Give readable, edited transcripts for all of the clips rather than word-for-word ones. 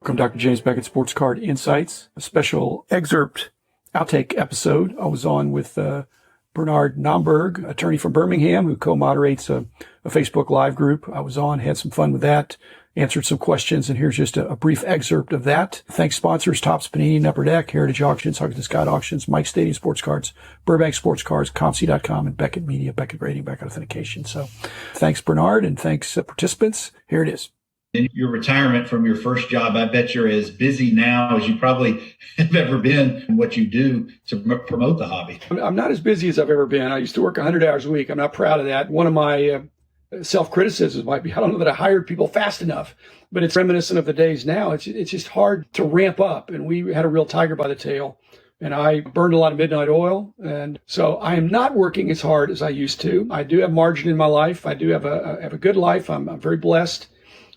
Welcome, Dr. James Beckett, Sports Card Insights, a special excerpt outtake episode. I was on with Bernard Nomberg, attorney from Birmingham, who co-moderates a Facebook Live group. I was on, had some fun with that, answered some questions, and here's just a brief excerpt of that. Thanks sponsors, Topps, Panini, Upper Deck, Heritage Auctions, Huggins Scott Auctions, Mike Stadium Sports Cards, Burbank Sports Cards, ComC.com, and Beckett Media, Beckett Rating, Beckett Authentication. So thanks, Bernard, and thanks, participants. Here it is. In your retirement from your first job, I bet you're as busy now as you probably have ever been in what you do to promote the hobby. I'm not as busy as I've ever been. I used to work 100 hours a week. I'm not proud of that. One of my self-criticisms might be, I don't know that I hired people fast enough, but it's reminiscent of the days now. It's just hard to ramp up. And we had a real tiger by the tail. And I burned a lot of midnight oil. And so I am not working as hard as I used to. I do have margin in my life. I do have a good life. I'm very blessed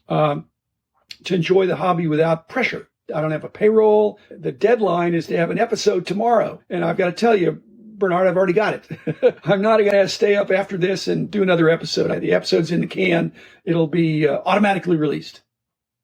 to enjoy the hobby without pressure. I don't have a payroll. The deadline is to have an episode tomorrow. And I've got to tell you, Bernard, I've already got it. I'm not going to stay up after this and do another episode. The episode's in the can. It'll be automatically released.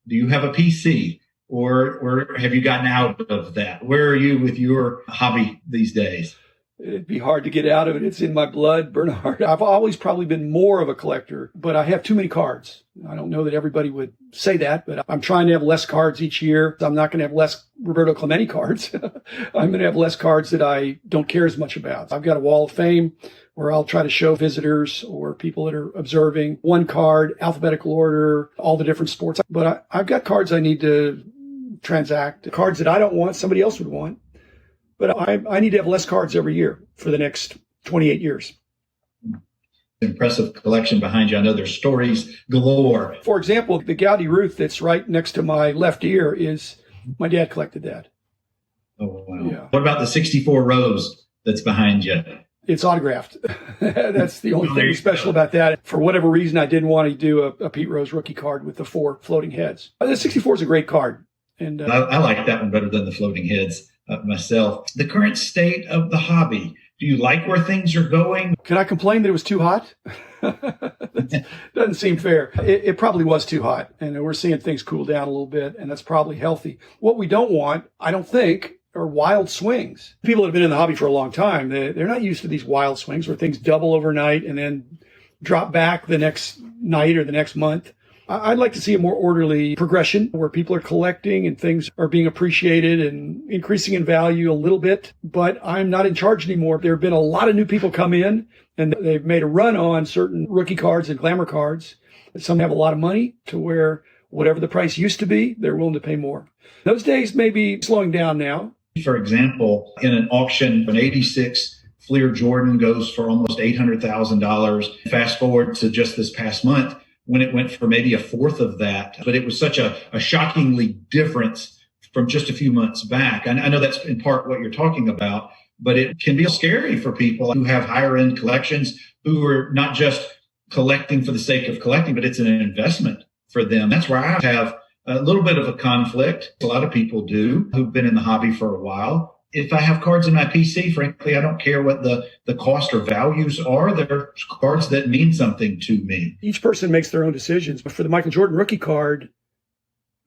Do you have a PC or have you gotten out of that? Where are you with your hobby these days? It'd be hard to get out of it. It's in my blood, Bernard. I've always probably been more of a collector, but I have too many cards. I don't know that everybody would say that, but I'm trying to have less cards each year. I'm not going to have less Roberto Clemente cards. I'm going to have less cards that I don't care as much about. I've got a wall of fame where I'll try to show visitors or people that are observing one card, alphabetical order, all the different sports. But I've got cards I need to transact, cards that I don't want, somebody else would want. But I need to have less cards every year for the next 28 years. Impressive collection behind you. I know there's stories galore. For example, the Gaudi Ruth that's right next to my left ear is, my dad collected that. Oh, wow. Yeah. What about the 64 rows that's behind you? It's autographed. That's the only thing special about that. For whatever reason, I didn't want to do a Pete Rose rookie card with the 4 floating heads. The 64 is a great card. And I like that one better than the floating heads myself. The current state of the hobby. Do you like where things are going? Can I complain that it was too hot? That doesn't seem fair. It probably was too hot, and we're seeing things cool down a little bit, and that's probably healthy. What we don't want, I don't think, are wild swings. People that have been in the hobby for a long time, they're not used to these wild swings where things double overnight and then drop back the next night or the next month. I'd like to see a more orderly progression where people are collecting and things are being appreciated and increasing in value a little bit, but I'm not in charge anymore. There have been a lot of new people come in and they've made a run on certain rookie cards and glamour cards. Some have a lot of money to where whatever the price used to be, they're willing to pay more. Those days may be slowing down now. For example, in an auction, an 86 Fleer Jordan goes for almost $800,000. Fast forward to just this past month, when it went for maybe a fourth of that. But it was such a shockingly difference from just a few months back. I know that's in part what you're talking about, but it can be scary for people who have higher end collections, who are not just collecting for the sake of collecting, but it's an investment for them. That's where I have a little bit of a conflict. A lot of people do who've been in the hobby for a while. If I have cards in my PC, frankly, I don't care what the cost or values are. They're cards that mean something to me. Each person makes their own decisions. But for the Michael Jordan rookie card,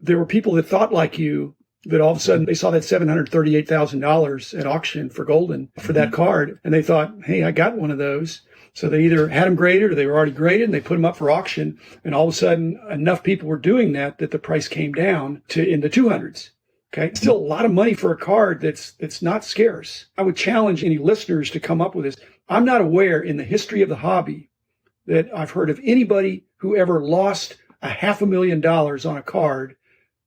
there were people that thought like you, that all of a sudden they saw that $738,000 at auction for Golden for that card. And they thought, hey, I got one of those. So they either had them graded or they were already graded and they put them up for auction. And all of a sudden enough people were doing that the price came down to in the 200s. Okay. Still a lot of money for a card that's not scarce. I would challenge any listeners to come up with this. I'm not aware in the history of the hobby that I've heard of anybody who ever lost $500,000 on a card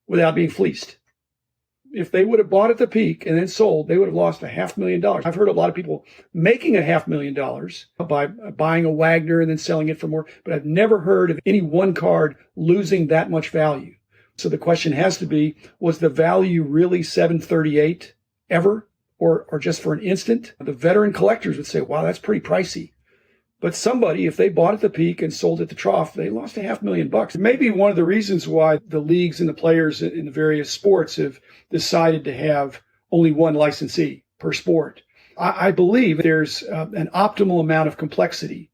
without being fleeced. If they would have bought at the peak and then sold, they would have lost $500,000. I've heard a lot of people making $500,000 by buying a Wagner and then selling it for more, but I've never heard of any one card losing that much value. So the question has to be, was the value really 738 ever or just for an instant? The veteran collectors would say, wow, that's pretty pricey. But somebody, if they bought at the peak and sold at the trough, they lost $500,000. Maybe one of the reasons why the leagues and the players in the various sports have decided to have only one licensee per sport. I believe there's an optimal amount of complexity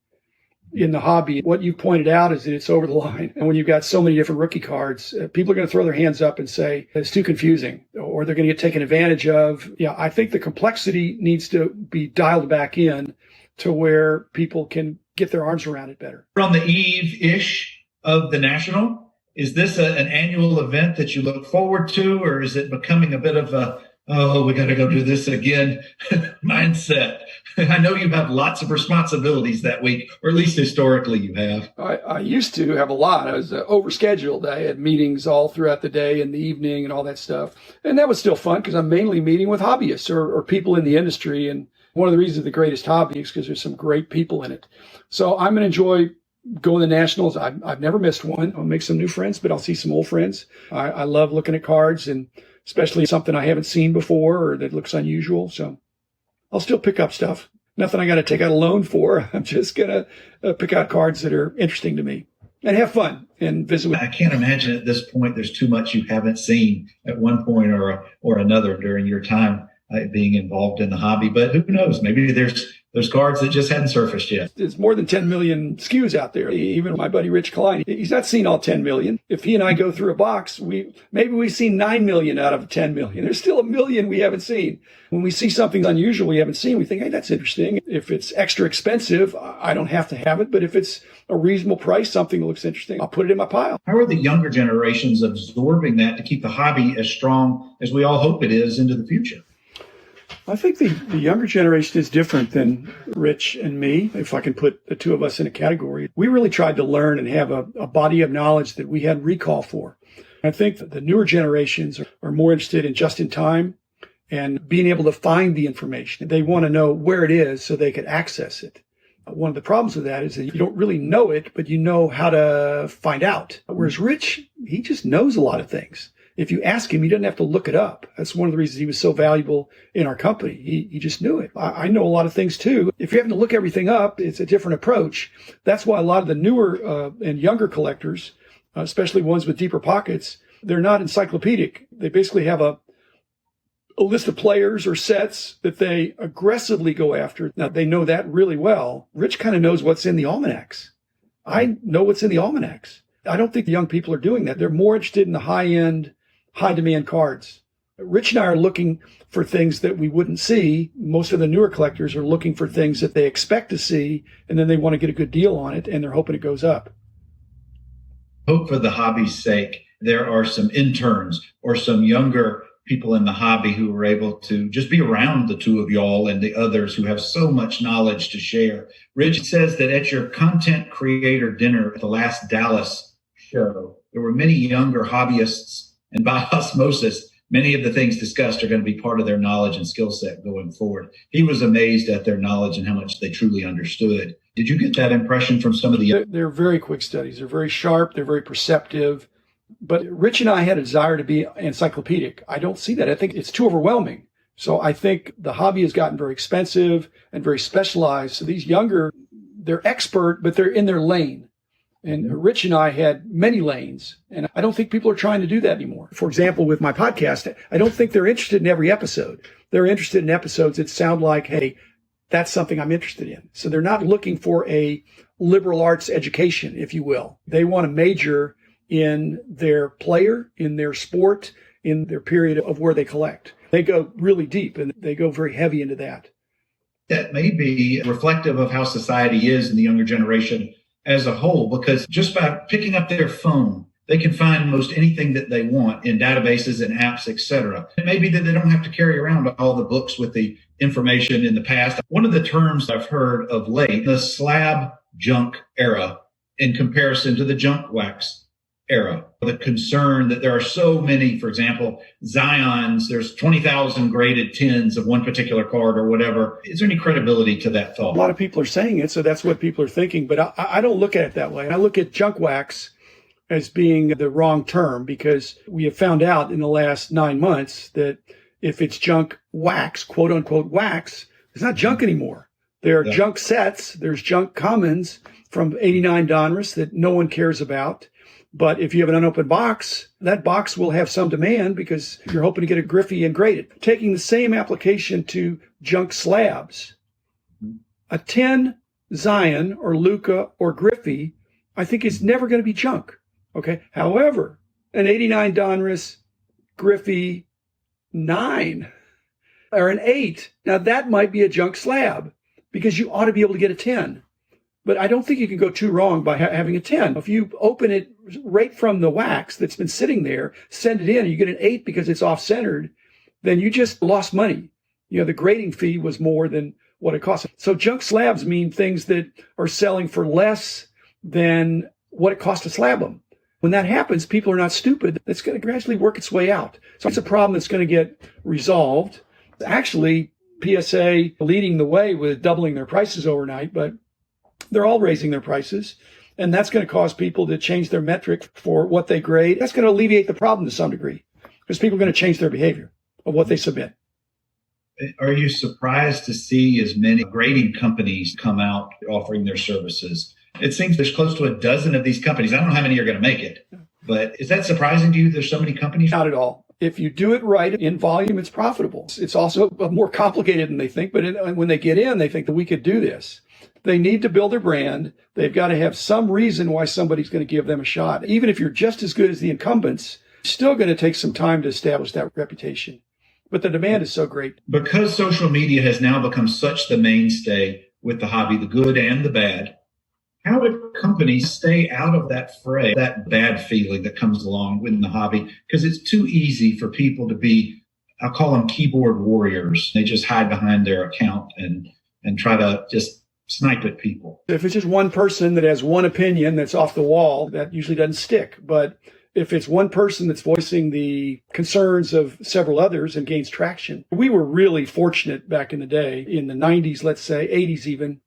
in the hobby. What you pointed out is that it's over the line. And when you've got so many different rookie cards, people are going to throw their hands up and say it's too confusing, or they're going to get taken advantage of. Yeah, I think the complexity needs to be dialed back in to where people can get their arms around it better. We're on the eve-ish of the National. Is this an annual event that you look forward to, or is it becoming a bit of a, oh, we got to go do this again mindset? I know you have lots of responsibilities that week, or at least historically you have. I used to have a lot. I was overscheduled. I had meetings all throughout the day and the evening and all that stuff. And that was still fun because I'm mainly meeting with hobbyists or people in the industry. And one of the reasons the greatest hobby is because there's some great people in it. So I'm going to enjoy going to Nationals. I've never missed one. I'll make some new friends, but I'll see some old friends. I love looking at cards, and especially something I haven't seen before or that looks unusual. So I'll still pick up stuff. Nothing I got to take out a loan for. I'm just going to pick out cards that are interesting to me and have fun and visit with. I can't imagine at this point there's too much you haven't seen at one point or another during your time being involved in the hobby. But who knows? Maybe there's cards that just hadn't surfaced yet. There's more than 10 million SKUs out there. Even my buddy Rich Klein, he's not seen all 10 million. If he and I go through a box, maybe we've seen 9 million out of 10 million. There's still a million we haven't seen. When we see something unusual we haven't seen, we think, hey, that's interesting. If it's extra expensive, I don't have to have it. But if it's a reasonable price, something that looks interesting, I'll put it in my pile. How are the younger generations absorbing that to keep the hobby as strong as we all hope it is into the future? I think the younger generation is different than Rich and me, if I can put the two of us in a category. We really tried to learn and have a body of knowledge that we had recall for. I think that the newer generations are more interested in just in time and being able to find the information. They want to know where it is so they can access it. One of the problems with that is that you don't really know it, but you know how to find out. Whereas Rich, he just knows a lot of things. If you ask him, he doesn't have to look it up. That's one of the reasons he was so valuable in our company. He just knew it. I know a lot of things too. If you're having to look everything up, it's a different approach. That's why a lot of the newer and younger collectors, especially ones with deeper pockets, they're not encyclopedic. They basically have a list of players or sets that they aggressively go after. Now, they know that really well. Rich kind of knows what's in the almanacs. I know what's in the almanacs. I don't think the young people are doing that. They're more interested in the high-end, high-demand cards. Rich and I are looking for things that we wouldn't see. Most of the newer collectors are looking for things that they expect to see, and then they want to get a good deal on it, and they're hoping it goes up. Hope for the hobby's sake, there are some interns or some younger people in the hobby who are able to just be around the two of y'all and the others who have so much knowledge to share. Rich says that at your content creator dinner at the last Dallas show, there were many younger hobbyists, and by osmosis, many of the things discussed are going to be part of their knowledge and skill set going forward. He was amazed at their knowledge and how much they truly understood. Did you get that impression from some of the... They're very quick studies. They're very sharp. They're very perceptive. But Rich and I had a desire to be encyclopedic. I don't see that. I think it's too overwhelming. So I think the hobby has gotten very expensive and very specialized. So these younger, they're expert, but they're in their lane. And Rich and I had many lanes, and I don't think people are trying to do that anymore. For example, with my podcast, I don't think they're interested in every episode. They're interested in episodes that sound like, hey, that's something I'm interested in. So they're not looking for a liberal arts education, if you will. They want to major in their player, in their sport, in their period of where they collect. They go really deep, and they go very heavy into that. That may be reflective of how society is in the younger generation as a whole, because just by picking up their phone, they can find most anything that they want in databases and apps, etc. It may be that they don't have to carry around all the books with the information in the past. One of the terms I've heard of late, the slab junk era in comparison to the junk wax era. The concern that there are so many, for example, Zions, there's 20,000 graded tins of one particular card or whatever. Is there any credibility to that thought? A lot of people are saying it, so that's what people are thinking. But I don't look at it that way. I look at junk wax as being the wrong term, because we have found out in the last 9 months that if it's junk wax, quote unquote wax, it's not junk anymore. There are junk sets. There's junk commons from 89 Donruss that no one cares about. But if you have an unopened box, that box will have some demand because you're hoping to get a Griffey and grade it. Taking the same application to junk slabs, a 10 Zion or Luca or Griffey, I think is never going to be junk. Okay. However, an 89 Donruss Griffey 9 or an 8, now that might be a junk slab because you ought to be able to get a 10. But I don't think you can go too wrong by having a 10. If you open it right from the wax that's been sitting there, send it in, and you get an 8 because it's off-centered, then you just lost money. The grading fee was more than what it costs. So junk slabs mean things that are selling for less than what it costs to slab them. When that happens, people are not stupid. It's going to gradually work its way out. So it's a problem that's going to get resolved. Actually, PSA leading the way with doubling their prices overnight, but they're all raising their prices. And that's going to cause people to change their metric for what they grade. That's going to alleviate the problem to some degree because people are going to change their behavior of what they submit. Are you surprised to see as many grading companies come out offering their services? It seems there's close to a dozen of these companies. I don't know how many are going to make it, but is that surprising to you? There's so many companies? Not at all. If you do it right in volume, it's profitable. It's also more complicated than they think, but when they get in, they think that we could do this. They need to build their brand. They've got to have some reason why somebody's going to give them a shot. Even if you're just as good as the incumbents, it's still going to take some time to establish that reputation. But the demand is so great. Because social media has now become such the mainstay with the hobby, the good and the bad, how do companies stay out of that fray, that bad feeling that comes along with the hobby? Because it's too easy for people to be, I'll call them keyboard warriors. They just hide behind their account and try to just snipe at people. If it's just one person that has one opinion that's off the wall, that usually doesn't stick. But if it's one person that's voicing the concerns of several others and gains traction, we were really fortunate back in the day, in the 90s, let's say, 80s even.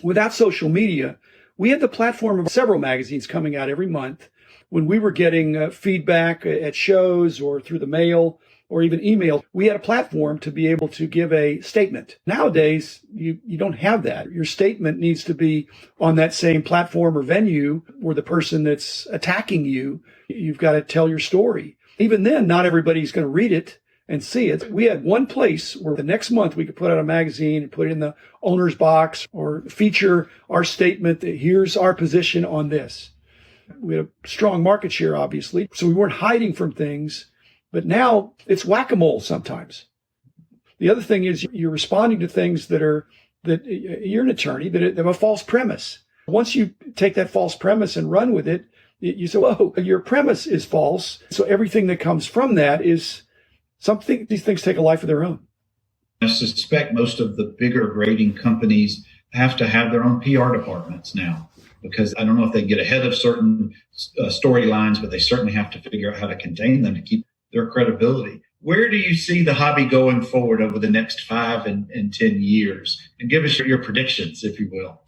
Without social media, we had the platform of several magazines coming out every month. When we were getting feedback at shows or through the mail or even email, we had a platform to be able to give a statement. Nowadays, you don't have that. Your statement needs to be on that same platform or venue where the person that's attacking you, you've got to tell your story. Even then, not everybody's going to read it and see it. We had one place where the next month we could put out a magazine and put it in the owner's box or feature our statement that here's our position on this. We had a strong market share, obviously, so we weren't hiding from things. But now it's whack-a-mole sometimes. The other thing is you're responding to things that you're an attorney, that have a false premise. Once you take that false premise and run with it, you say, oh, your premise is false. So everything that comes from that is something. These things take a life of their own. I suspect most of the bigger grading companies have to have their own PR departments now, because I don't know if they get ahead of certain storylines, but they certainly have to figure out how to contain them to keep their credibility. Where do you see the hobby going forward over the next 5 and 10 years? And give us your predictions, if you will.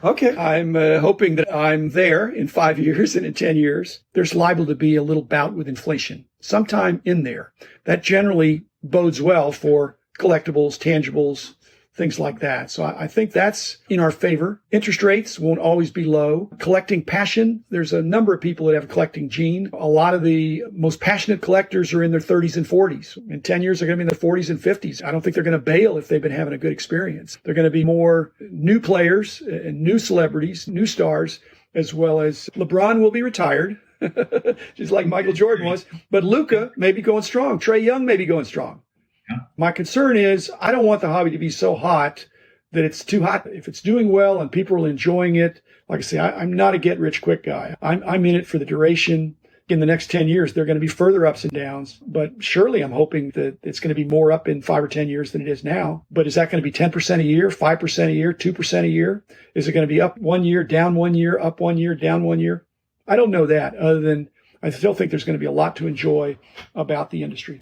Okay. I'm hoping that I'm there in 5 years and in 10 years. There's liable to be a little bout with inflation sometime in there. That generally bodes well for collectibles, tangibles, things like that. So I think that's in our favor. Interest rates won't always be low. Collecting passion. There's a number of people that have a collecting gene. A lot of the most passionate collectors are in their 30s and 40s. In 10 years, they're going to be in their 40s and 50s. I don't think they're going to bail if they've been having a good experience. They're going to be more new players and new celebrities, new stars, as well as LeBron will be retired, just like Michael Jordan was. But Luca may be going strong. Trae Young may be going strong. My concern is I don't want the hobby to be so hot that it's too hot. If it's doing well and people are enjoying it, like I say, I'm not a get-rich-quick guy. I'm in it for the duration. In the next 10 years, there are going to be further ups and downs. But surely I'm hoping that it's going to be more up in 5 or 10 years than it is now. But is that going to be 10% a year, 5% a year, 2% a year? Is it going to be up 1 year, down 1 year, up 1 year, down 1 year? I don't know that, other than I still think there's going to be a lot to enjoy about the industry.